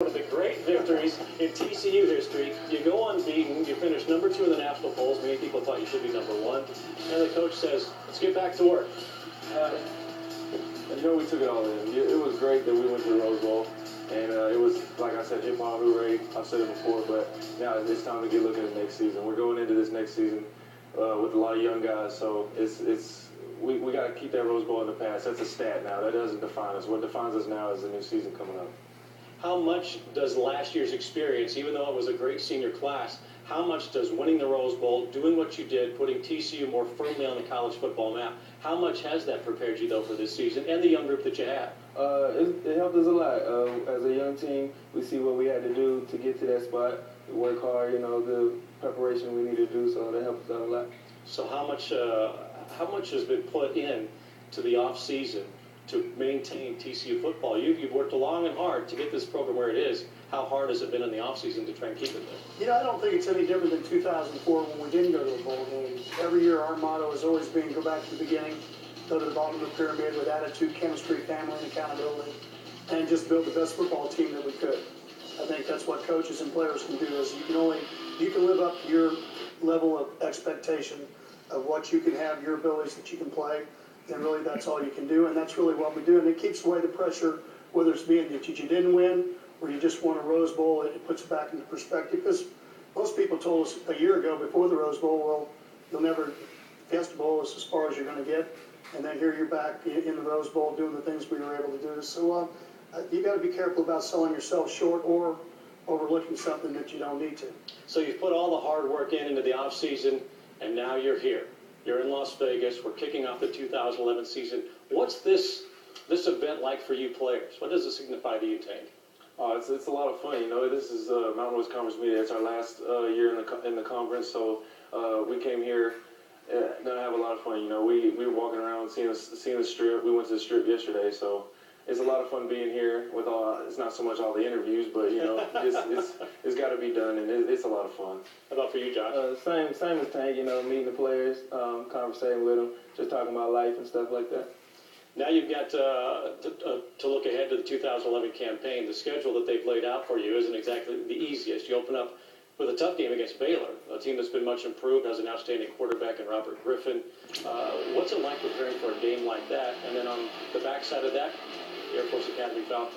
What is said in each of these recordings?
One of the great victories in TCU history. You go unbeaten. You finish number 2 in the national polls. Many people thought you should be number 1. And the coach says, let's get back to work. We took it all in. It was great that we went to the Rose Bowl. And it was, like I said, hip hop, hooray. I've said it before, but now it's time to get looking at next season. We're going into this next season with a lot of young guys, so we got to keep that Rose Bowl in the past. That's a stat now. That doesn't define us. What defines us now is the new season coming up. How much does last year's experience, even though it was a great senior class, how much does winning the Rose Bowl, doing what you did, putting TCU more firmly on the college football map, how much has that prepared you, though, for this season and the young group that you have? It helped us a lot. As a young team, we see what we had to do to get to that spot, work hard, the preparation we need to do, so that helped us out a lot. So how much has been put in to the off season to maintain TCU football? You've worked long and hard to get this program where it is. How hard has it been in the offseason to try and keep it there? I don't think it's any different than 2004 when we didn't go to a bowl game. Every year our motto has always been go back to the beginning, go to the bottom of the pyramid with attitude, chemistry, family, and accountability, and just build the best football team that we could. I think that's what coaches and players can do is you can live up to your level of expectation of what you can have, your abilities that you can play, and really that's all you can do, and that's really what we do, and it keeps away the pressure, whether it's being that you didn't win or you just won a Rose Bowl. It puts it back into perspective, because most people told us a year ago before the Rose Bowl, well, you'll never, Fiesta Bowl is as far as you're going to get, and then here you're back in the Rose Bowl doing the things we were able to do. So you got to be careful about selling yourself short or overlooking something that you don't need to. So you've put all the hard work into the off season, and now you're here. You're in Las Vegas. We're kicking off the 2011 season. What's this event like for you players? What does it signify to you, Tank? It's a lot of fun. This is Mountain West Conference Media. It's our last year in the conference, so we came here to have a lot of fun. We were walking around seeing the strip. We went to the strip yesterday, so it's a lot of fun being here with all. It's not so much all the interviews, but it's got to be done, and it's a lot of fun. How about for you, Josh? Same as Tank. Meeting the players, conversating with them, just talking about life and stuff like that. Now you've got to look ahead to the 2011 campaign. The schedule that they've laid out for you isn't exactly the easiest. You open up with a tough game against Baylor, a team that's been much improved, has an outstanding quarterback in Robert Griffin. What's it like preparing for a game like that? And then on the backside of that, Air Force Academy Falcons.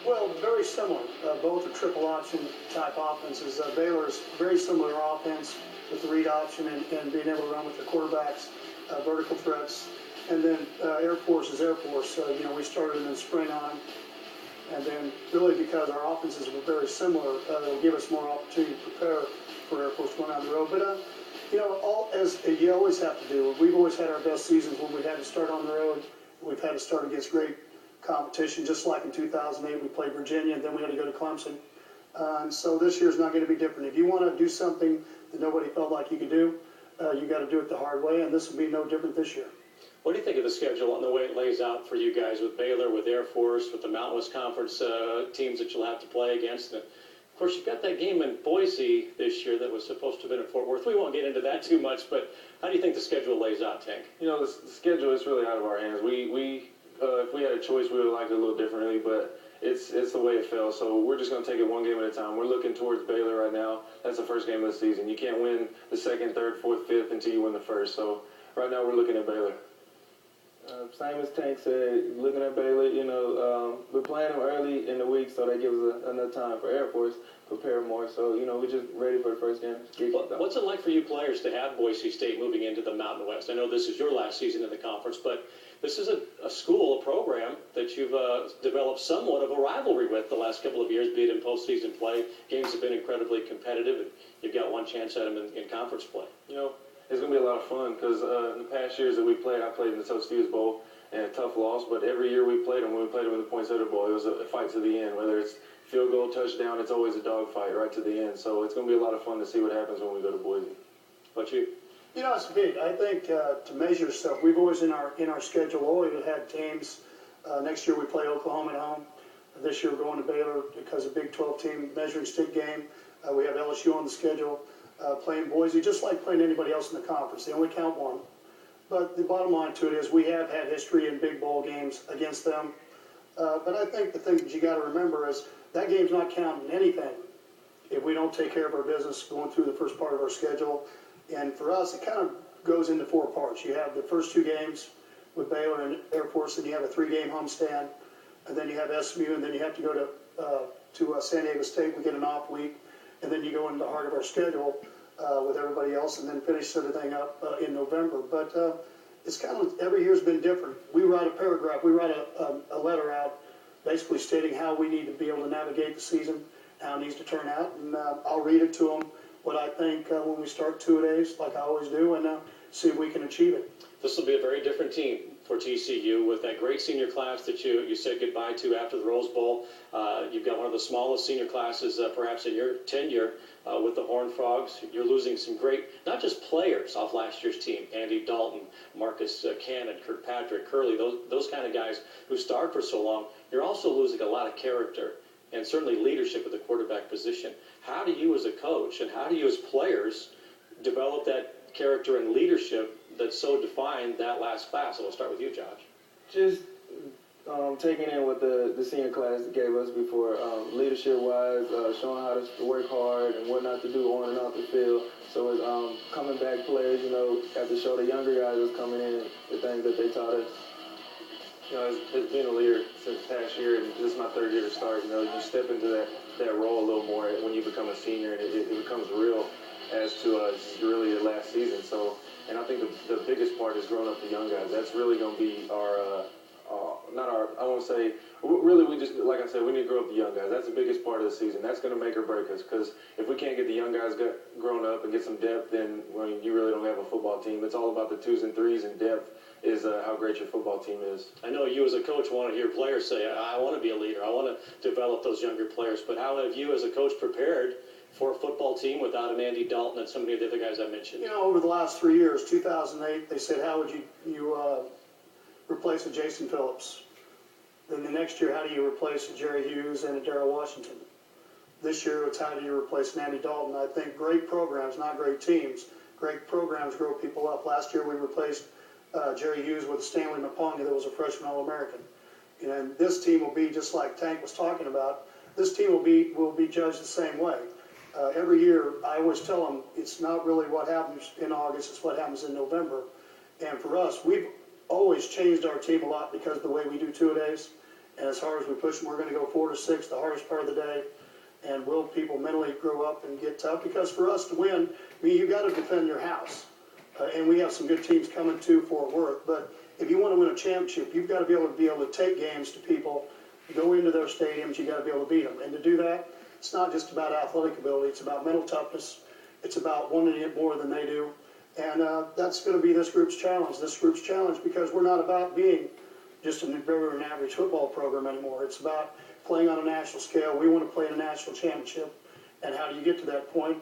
Well, very similar. Both are triple option type offenses. Baylor's very similar offense with the read option and being able to run with the quarterbacks, vertical threats. And then Air Force is Air Force. We started in the spring on, and then really because our offenses were very similar, it'll give us more opportunity to prepare for Air Force going on the road. But as you always have to do, we've always had our best seasons when we had to start on the road. We've had to start against great competition, just like in 2008 we played Virginia, and then we had to go to Clemson. And so this year's not going to be different. If you want to do something that nobody felt like you could do, you got to do it the hard way, and this will be no different this year. What do you think of the schedule and the way it lays out for you guys with Baylor, with Air Force, with the Mountain West Conference teams that you'll have to play against? And of course, you've got that game in Boise this year that was supposed to have been in Fort Worth. We won't get into that too much, but how do you think the schedule lays out, Tank? The schedule is really out of our hands. If we had a choice, we would have liked it a little differently, but it's the way it fell. So we're just going to take it one game at a time. We're looking towards Baylor right now. That's the first game of the season. You can't win the second, third, fourth, fifth until you win the first. So right now we're looking at Baylor. Same as Tank said, looking at Baylor, we're playing them early in the week, so that gives us enough time for Air Force to prepare more. So, we're just ready for the first game. What's it like for you players to have Boise State moving into the Mountain West? I know this is your last season in the conference, but this is a school, a program that you've developed somewhat of a rivalry with the last couple of years, be it in postseason play. Games have been incredibly competitive, and you've got one chance at them in conference play. It's going to be a lot of fun because in the past years that we played, I played in the Tostitos Bowl and a tough loss, but every year we played them, when we played them in the Poinsettia Bowl, it was a fight to the end. Whether it's field goal, touchdown, it's always a dogfight right to the end. So it's going to be a lot of fun to see what happens when we go to Boise. What you? It's big. I think to measure stuff, we've always in our schedule always had teams. Next year we play Oklahoma at home. This year we're going to Baylor because of Big 12 team measuring stick game. We have LSU on the schedule. Playing Boise, just like playing anybody else in the conference. They only count one. But the bottom line to it is we have had history in big bowl games against them. But I think the thing that you got to remember is that game's not counting anything if we don't take care of our business going through the first part of our schedule. And for us, it kind of goes into four parts. You have the first two games with Baylor and Air Force, and you have a 3-game homestand, and then you have SMU, and then you have to go to San Diego State. We get an off week, and then you go into the heart of our schedule with everybody else, and then finish everything up in November. But it's kind of, every year's been different. We write a paragraph, we write a letter out basically stating how we need to be able to navigate the season, how it needs to turn out, and I'll read it to them, what I think when we start 2 days, like I always do, and see if we can achieve it. This will be a very different team for TCU with that great senior class that you said goodbye to after the Rose Bowl. You've got one of the smallest senior classes perhaps in your tenure with the Horned Frogs. You're losing some great, not just players off last year's team, Andy Dalton, Marcus Cannon, Kirkpatrick, Curley, those kind of guys who starred for so long. You're also losing a lot of character and certainly leadership at the quarterback position. How do you as a coach and how do you as players develop that character and leadership that so defined that last class? So we'll start with you, Josh. Just taking in what the senior class gave us before, leadership-wise, showing how to work hard and what not to do on and off the field. So it's coming back players, have to show the younger guys that's coming in the things that they taught us. As being a leader since past year, and this is my 3rd year to start, you step into that role a little more when you become a senior, and it becomes real as to really your last season. So, and I think the biggest part is growing up the young guys. That's really going to be I won't say, really we just, like I said, we need to grow up the young guys. That's the biggest part of the season. That's going to make or break us, because if we can't get the young guys grown up and get some depth, then you really don't have a football team. It's all about the 2s and 3s, and depth is how great your football team is. I know you as a coach want to hear players say, I want to be a leader. I want to develop those younger players. But how have you as a coach prepared for a football team without an Andy Dalton and so many of the other guys I mentioned? Over the last 3 years, 2008, they said, how would you replace a Jason Phillips? Then the next year, how do you replace a Jerry Hughes and a Darrell Washington? This year, it's how do you replace an Andy Dalton? I think great programs, not great teams. Great programs grow people up. Last year, we replaced Jerry Hughes with Stanley Maponga that was a freshman All-American. And this team will be, just like Tank was talking about, this team will be judged the same way. Every year, I always tell them, it's not really what happens in August, it's what happens in November. And for us, we've always changed our team a lot because of the way we do 2-a-days. And as hard as we push them, we're going to go 4 to 6, the hardest part of the day. And will people mentally grow up and get tough? Because for us to win, you got to defend your house. And we have some good teams coming to Fort Worth. But if you want to win a championship, you've got to be able to take games to people, go into their stadiums, you got to be able to beat them. And to do that, it's not just about athletic ability, it's about mental toughness. It's about wanting it more than they do. And that's going to be this group's challenge. This group's challenge, because we're not about being just a very average football program anymore. It's about playing on a national scale. We want to play in a national championship. And how do you get to that point?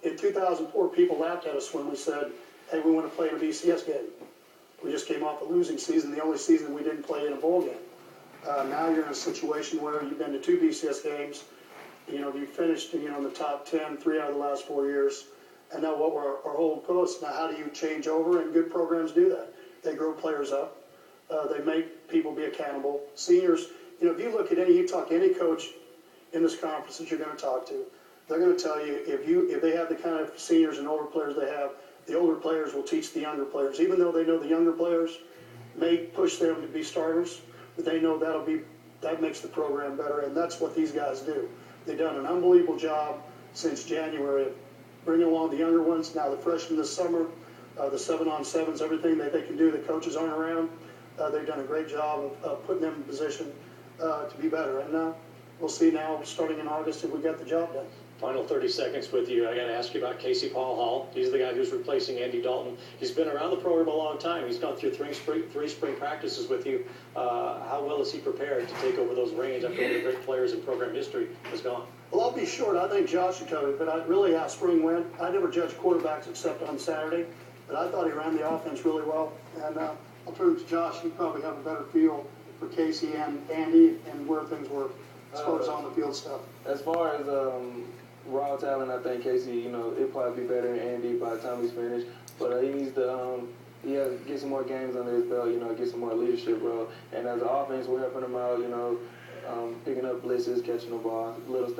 In 2004, people laughed at us when we said, hey, we want to play in a BCS game. We just came off a losing season, the only season we didn't play in a bowl game. Now you're in a situation where you've been to 2 BCS games. You finished in the top 10, 3 out of the last 4 years. And now what were our whole posts. Now how do you change over? And good programs do that. They grow players up. They make people be accountable. Seniors, if you look at you talk to any coach in this conference that you're going to talk to, they're going to tell you if they have the kind of seniors and older players they have, the older players will teach the younger players. Even though they know the younger players may push them to be starters, but they know that makes the program better, and that's what these guys do. They've done an unbelievable job since January of bringing along the younger ones. Now the freshmen this summer, the 7-on-7s, everything that they can do, the coaches aren't around. They've done a great job of putting them in position to be better. And we'll see now, starting in August, if we got the job done. Final 30 seconds with you. I got to ask you about Casey Paul Hall. He's the guy who's replacing Andy Dalton. He's been around the program a long time. He's gone through three spring practices with you. How well is he prepared to take over those reins after one of the great players in program history has gone? Well, I'll be short. I think Josh should cover it, but how spring went. I never judged quarterbacks except on Saturday, but I thought he ran the offense really well. And I'll turn to Josh. You probably have a better feel for Casey and Andy and where things were as far as on the field stuff. As far as raw talent, I think Casey, he'll probably be better than Andy by the time he's finished. But he needs to get some more games under his belt, get some more leadership role. And as an offense, we're helping him out, picking up blitzes, catching the ball, little things.